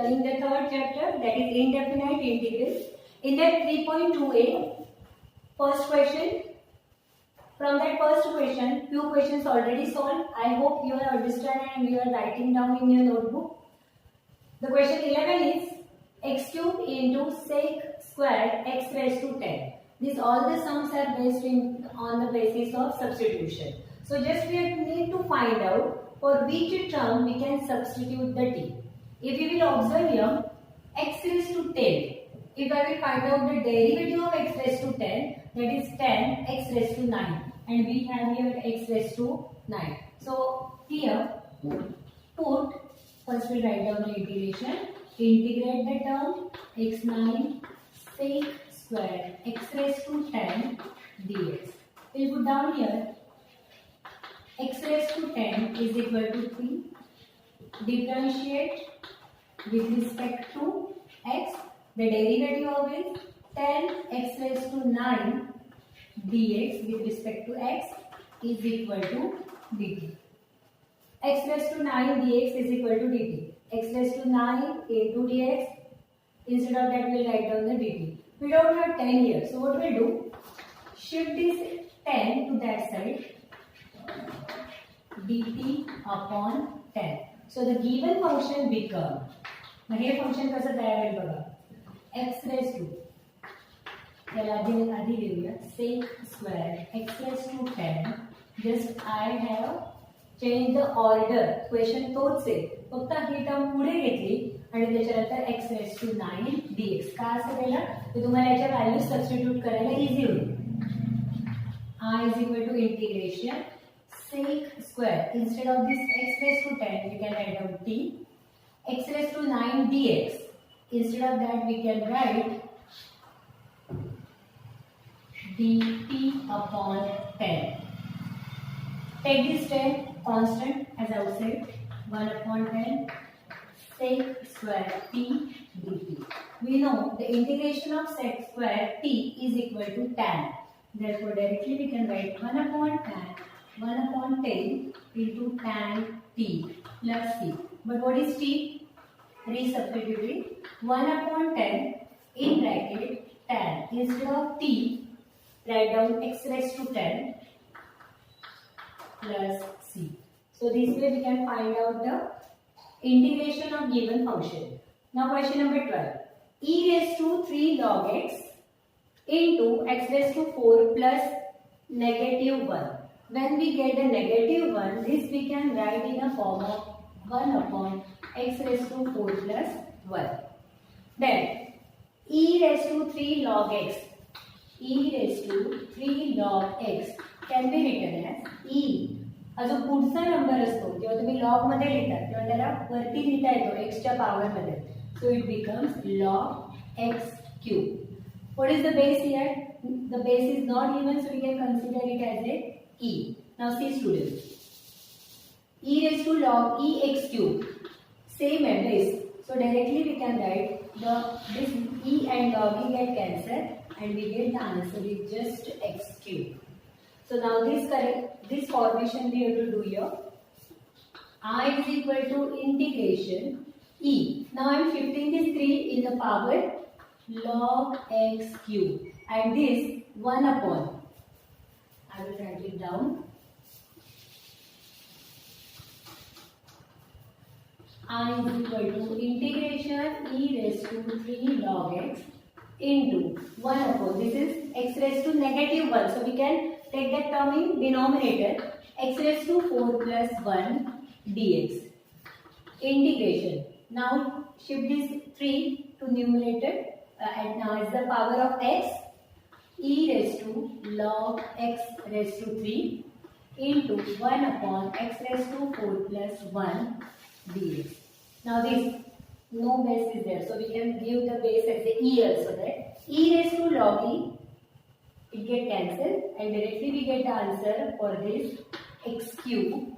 studying the third chapter, that is indefinite integrals. In that 3.2a, first question. From that first question, few questions already solved. I hope you are understanding and you are writing down in your notebook. The question 11 is x cube into sec square x raised to 10. These all the sums are based on the basis of substitution. So just we need to find out for which term we can substitute the t. If you will observe here, x raised to 10. If I will find out the derivative of x raised to 10, that is 10 x raised to 9. And we have here x raised to 9. So here, first we write down the integration. Integrate the term x9 sec square x raised to 10 dx. We'll put down here x raised to 10 is equal to 3. Differentiate with respect to x. The derivative of it 10 x raised to 9 dx with respect to x is equal to dt. X raised to 9 dx is equal to dt. X raised to 9 into dx. Instead of that, we'll write down the dt. We don't have 10 here. So what we'll do? Shift this 10 to that side. dt upon 10. So the given function become. Now here function कसं तयार होईल बघा. X raised to त्याला आधी लिहूया sec square x raised to 10. Just I have changed the order. Question तोच आहे. फक्त ही टर्म पुढे घेतली आणि त्याच्यानंतर x raised to 9 dx. का असं केलं? तर तुम्हाला याच्या व्हॅल्यू सबस्टिट्यूट करायला इझी होईल. I is equal to integration sec square. Instead of this x raised to 10, we can write down t. X raised to 9 dx. Instead of that, we can write dt upon 10. Take this 10 constant as outside. 1 upon 10 sec square t dt. We know the integration of sec square t is equal to tan. Therefore, directly we can write 1 upon 10 into tan t plus c. But what is t? Resubstituting 1 upon 10 in bracket tan. Instead of t, write down x raised to 10 plus c. So this way we can find out the integration of given function. Now question number 12. E raised to 3 log x into x raised to 4 plus negative 1. When we get a negative 1, this we can write in a form of 1 upon x raised to 4 plus 1. Then e raised to 3 log x. E raised to 3 log x can be written as e. हा जो पुढचा number असतो जेव्हा तुम्ही log मध्ये लिहिता तेव्हा त्याला वरती लिहिता येतो x च्या पॉवर मध्ये. So it becomes log x cube. What is the base here? The base is not given, so we can consider it as a e. Now see students. E raised to log e x cube. Same as base. So directly we can write this e and log e get cancelled and we get the answer is just x cube. So now this formation we have to do here. I is equal to integration e. Now I am shifting this 3 in the power log x cube and this 1 upon. I will write it down. I is equal to integration e raised to 3 log x into 1 upon. This is x raised to negative 1. So we can take that term in denominator. X raised to 4 plus 1 dx. Integration. Now shift this 3 to numerator and now is the power of x. E raised to log x raised to 3 into 1 upon x raised to 4 plus 1 dx. Now this no base is there, so we can give the base as a e also, that e raised to log e, it get cancelled and directly we get the answer for this x cube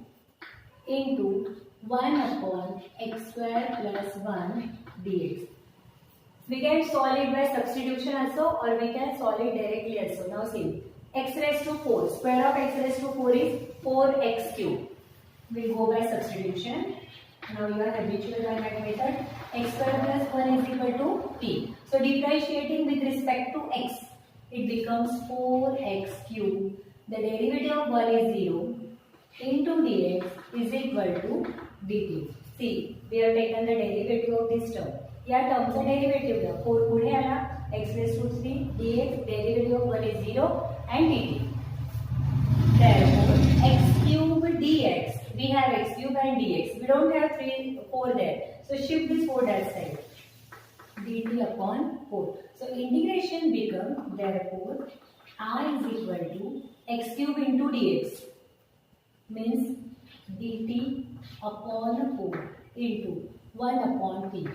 into 1 upon x square plus 1 dx. We can solve it by substitution also or we can solve it directly also. Now see, x raised to 4, square of x raised to 4 is 4x cube. We will go by substitution. Now you are habitual by that method. x square plus 1 is equal to t. So differentiating with respect to x, it becomes 4x cube. The derivative of 1 is 0 into dx is equal to dt. See, we have taken the derivative of this term. या टर्मचा derivative द्या. 4 पुढे आला, x raised to 3 dx, derivative of 1 is 0 and dt. Therefore, x cube dx, we have x cube and dx. We don't have 4 there. So shift this 4 that side. dt upon 4. So integration becomes, therefore, I is equal to x cube into dx means dt upon 4 into 1 upon t.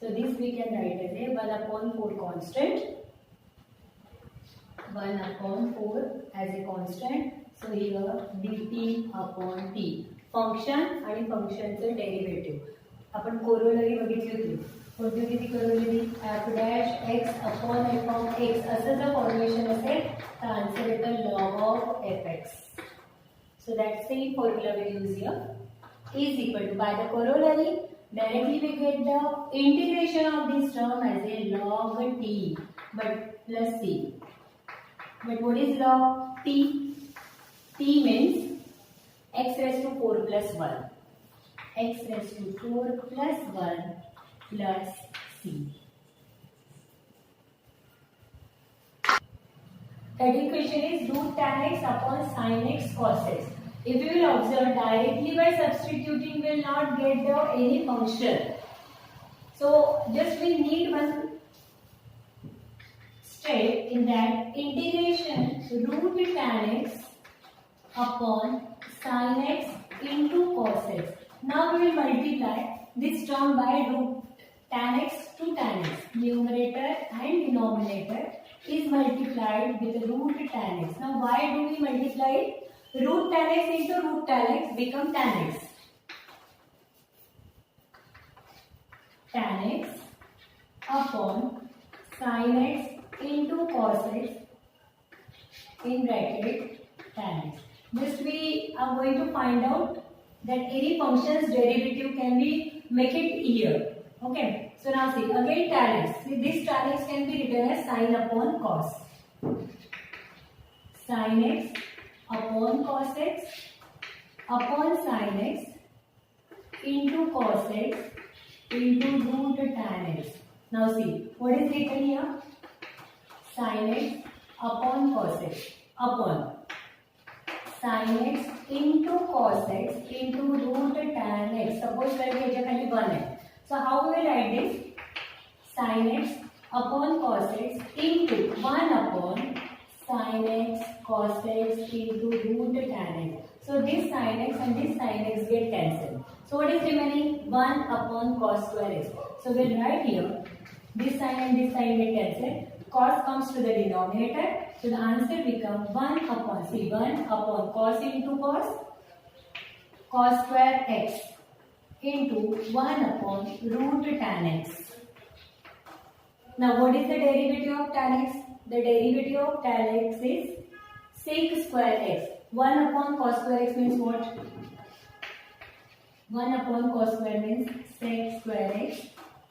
So this we can write as a 1 upon 4 constant. 1 upon 4 as a constant. So here dt upon t. Function आणि फंक्शनचं derivative. आपण corollary बघितली होती. कोणती होती ती corollary? f dash x upon f of x असं जर formulation असेल तर आन्सर येतं log of fx. So that's the formula we use here. Is equal to, by the corollary, directly we get the integration of this term as a log t, but plus c. But what is log t? T means x raised to 4 plus 1. X raised to 4 plus 1 plus c. Third equation is root tan x upon sin x cos x. If you will observe, directly by substituting will not get the any function. So just we need one step in that, integration root tan x upon sin x into cos x. Now we will multiply this term by root tan x to tan x. Numerator and denominator is multiplied with root tan x. Now why do we multiply it? Root tan x into root tan x become tan x. Tan x upon sin x into cos x in bracket tan x. Just we are going to find out that any function's derivative can be make it here. Okay. So now see again tan x. See, this tan x can be written as sin upon cos. Sin x upon cos x upon sin x into cos x into root tan x. Now see what is written here? Sin x upon cos x upon sin x into cos x into root tan x. Suppose that ह्याच्या खाली 1 आहे. So how we will write this? Sin x upon cos x into 1 upon sin x cos x into root tan x. So this sin x and this sin x get cancelled. So what is remaining? 1 upon cos square x. So we'll write here this sign and this sign get cancelled. Cos comes to the denominator. So the answer becomes 1 upon, see, 1 upon cos into cos square x into 1 upon root tan x. Now what is the derivative of tan x? The derivative of tan x is sec square x. 1 upon cos square x means what? 1 upon cos square means sec square x.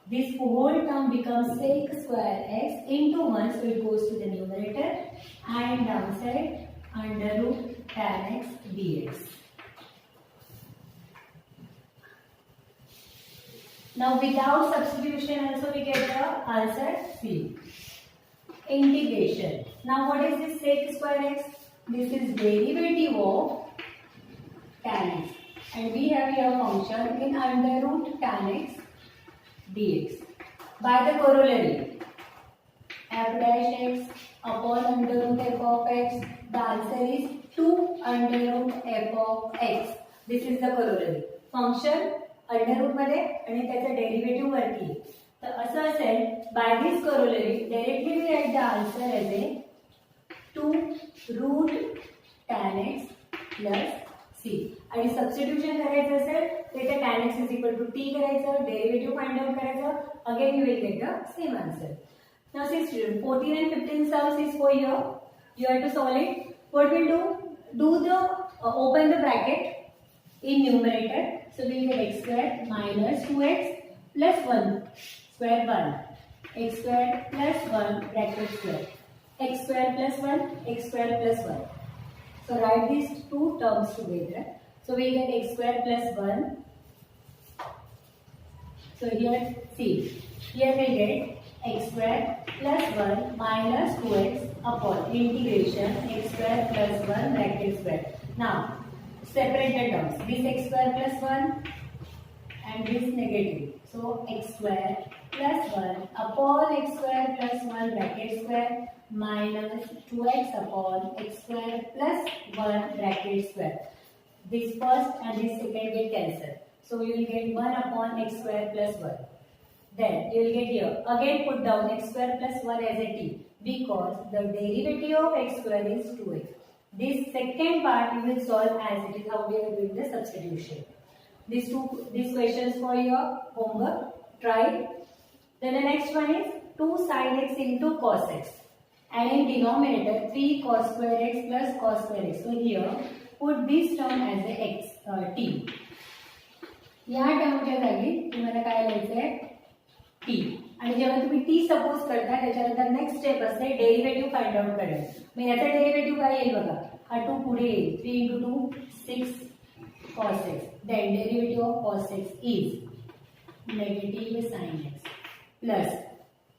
This whole term becomes sec square x into 1, so it goes to the numerator, and downside under root tan x dx. Now without substitution also we get the answer C. Integration. Now what is this sec square x? This is derivative of tan x, and we have here function in under root tan x dx. By the corollary, f dash x upon under root f of x, the answer is 2 under root f of x. This is the corollary. Function under root मध्ये आणि त्याचा derivative वरती. तर असं असेल, by this corollary directly we write the answer as a 2 root tan x plus c. आणि substitution करायचं असेल तर इथे tan x is equal to t करायचं, डेरिव्हेटिव्ह फाइंड आउट करायचं, again you will get the same answer. Now see student, 14 and 15 sums is for here. You have to solve it. What we'll do? Do the open the bracket in numerator. So we'll get x square minus 2x plus 1 square 1 x square plus 1 bracket square x square plus 1 x square plus 1. So write these two terms together. So we get x square plus 1. So here see, here we get x square plus 1 minus 2x upon integration x square plus 1 bracket square. Now separate the terms. This x square plus 1 and this negative. So x square plus 1 upon x square plus 1 bracket square minus 2x upon x square plus 1 bracket square. This first and this second get cancelled. So you will get 1 upon x square plus 1. Then you will get here, again put down x square plus 1 as a t, because the derivative of x square is 2x. This second part you will solve as it is, how we are doing the substitution. These questions for your homework, try. Then the next one is 2 sin x into cos x. And in denominator 3 cos square x plus cos square x. So here put this term as a x t. या टर्मच्या जागी तुम्हाला काय लिहायचं आहे T. आणि जेव्हा तुम्ही T suppose करता त्याच्यानंतर नेक्स्ट स्टेप असते डेरिव्हेटिव्ह फाइंड आउट करणे. मग याचा डेरिव्हेटिव्ह काय येईल बघा, हा 2 पुढे येईल, 3 × 2 6 cos x. Then derivative of cos x is negative sin x plus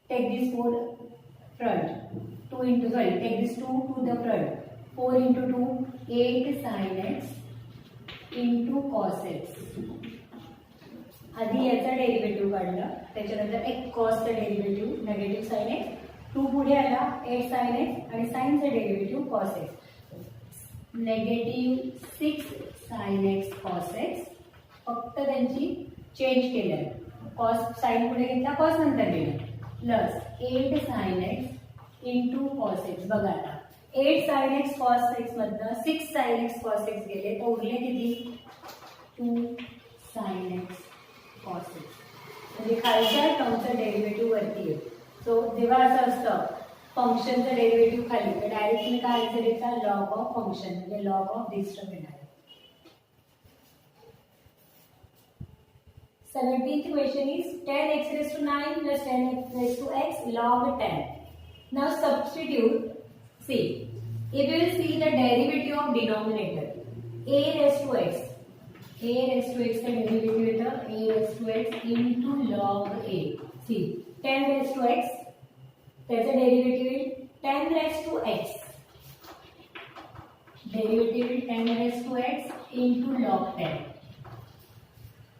take this 4 front 2 into sorry take this 2 to the front 4 into 2 8 sin x into cos x. आधी याचा डेरिव्हेटिव्ह काढला, त्याच्यानंतर एक कॉसचा डेरिव्हेटिव्ह नेगेटिव्ह साइन एक्स, 2 पुढे आला 8 sine x आणि साइनचा derivative cos x, negative 6 sine x cos x. फक्त त्यांची चेंज केलं, कॉस साइन पुढे घेतला कॉस नंतर गेला, plus 8 sine x into cos x. बघा आता 8 साइन एक्स कॉस एक्स मधनं 6 साइन एक्स कॉस एक्स गेले तर उरले किती 2 साइन एक्स cos x. म्हणजे खालच्या टर्मचं डेरिव्हेटिव्ह वरती आहे. सो जेव्हा असं असतं फंक्शनचं डेरिव्हेटिव्ह खाली तर डायरेक्टली काय आन्सर येता लॉग ऑफ फंक्शन म्हणजे लॉग ऑफ दिस टर्म येणार. 17th question is 10x raised to 9 plus 10x raised to x log 10. Now substitute. See, if you will see the derivative of denominator a raised to x. A raised to x का derivative येतं a raised to x into log a. See 10 raised to x त्याचं derivative येईल 10 raised to x. Derivative येईल 10 raised to x into log 10.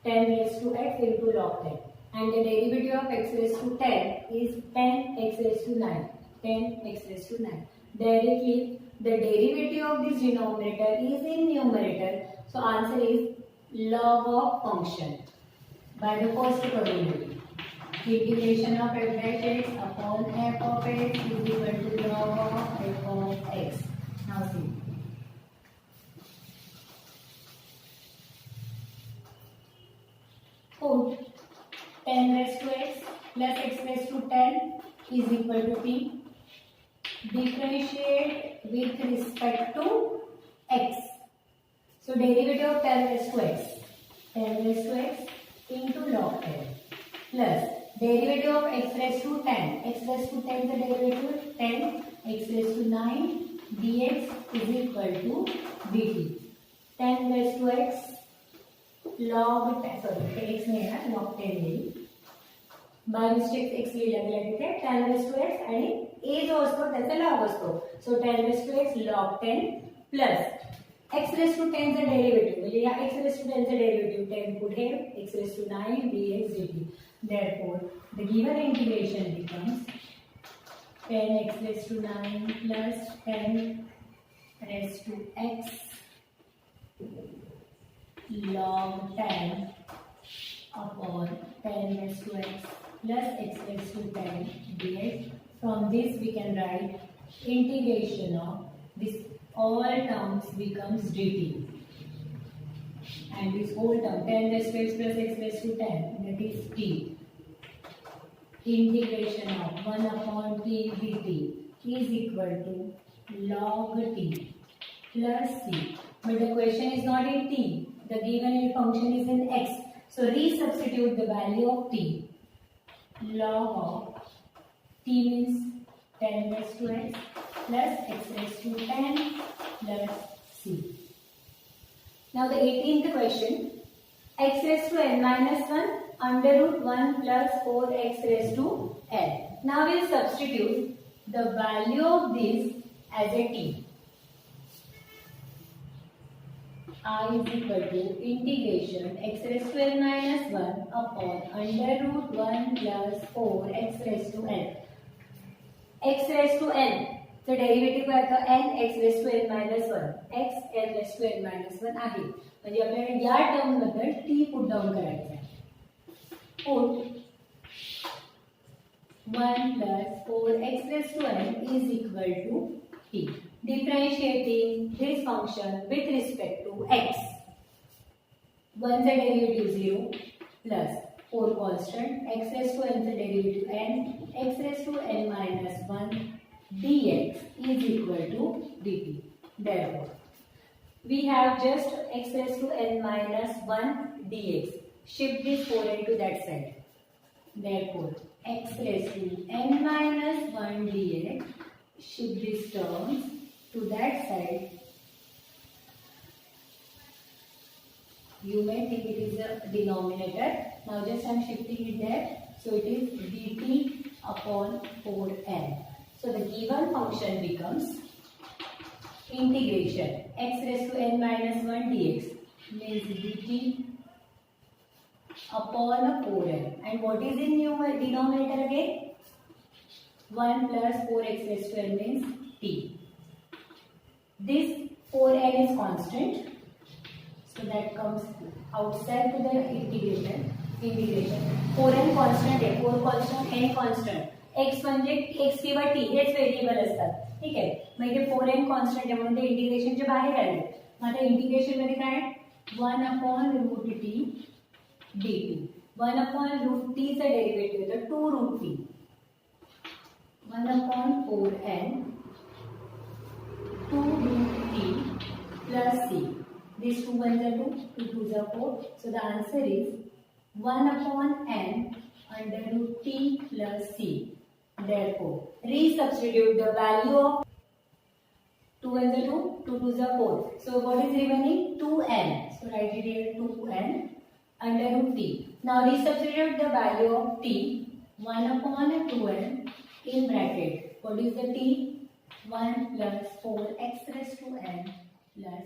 10 raised to x into log 10. And the derivative of x raised to 10 is 10x raised to 9. 10x raised to 9. Directly the derivative of this denominator is in numerator. So answer is log of function by the first probability. Integration of f dash x upon f of x is equal to log of f of x. Now see. Put 10 raised to x plus x raised to 10 is equal to p. Differentiate with respect to x. So derivative of 10 raised to x, 10 raised to x into log 10 plus derivative of x raised to 10, x raised to 10 the derivative 10 x raised to 9 dx is equal to dt. 10 raised to x log 10 sorry x नहीं है log 10 नहीं by mistake x लिहिला गेला तिथे 10 raised to x आणि a जो असतो त्याचा log असतो. So 10 raised to x log 10 plus x raised to 10 चा डेरिव्हेटिव्ह म्हणजे या x raised to 10 चा डेरिव्हेटिव्ह 10 पुढे x raised to 9 dx dt. Therefore the given integration becomes 10x raised to 9 plus 10 raised to x log 10 upon 10 raised to x plus x raised to 10 dx. From this we can write integration of this all terms becomes dt, and this whole term 10 raised to x plus x raised to 10 that is t. Integration of 1 upon t dt is equal to log t plus c. But the question is not in t, the given function is in x. So resubstitute the value of t. Log of t means 10 raised to x plus x raised to 10 plus c. Now the 18th question. X raised to n minus 1 under root 1 plus 4x raised to n. Now we'll substitute the value of this as a t. I is equal to integration x raised to n minus 1 upon under root 1 plus 4 x raised to n. X raised to n. So derivative काय होतं n x raised to n minus 1 x n raised to n minus 1 आहे. म्हणजे आपल्याला या term मध्ये t put down करायचं आहे. Put 1 plus 4x raised to n is equal to t. Differentiating this function with respect to x. 1 चा derivative 0 plus 4 constant x raised to n चा derivative n x raised to n minus 1 dx is equal to dt. Therefore, we have just x raised to n minus 1 dx. Shift this 4 into that side. Therefore, x raised to n minus 1 dx. Shift these terms to that side. You may think it is a denominator. Now just I am shifting it there. So it is dt upon 4n. So the given function becomes integration x raised to n minus 1 dx means dt upon 4n. And what is in denominator again? 1 plus 4x raised to n means t. This 4n is constant. So that comes outside to the integration. 4n constant आहे. 4 constant, n constant. x म्हणजे x किंवा t हेच variable असतात. ठीक आहे. म्हणजे 4n constant आहे म्हणून ते इंटिग्रेशनच्या बाहेर आले. मग आता इंटिग्रेशन मध्ये काय 1 upon root t dt. 1 upon root t चा डेरिव्हेटिव्ह होता 2 root t. 1 upon 4n 2 root t plus c. These 2 ones are 2, 2 2s are 4. So the answer is 1 upon n under root t plus c. Therefore, resubstitute the value of 2 ones are 2, 2 2s are 4. So what is remaining? 2n. So write it here 2n under root t. Now resubstitute the value of t 1 upon 2n in bracket. What is the t? 1 plus 4x raised to n plus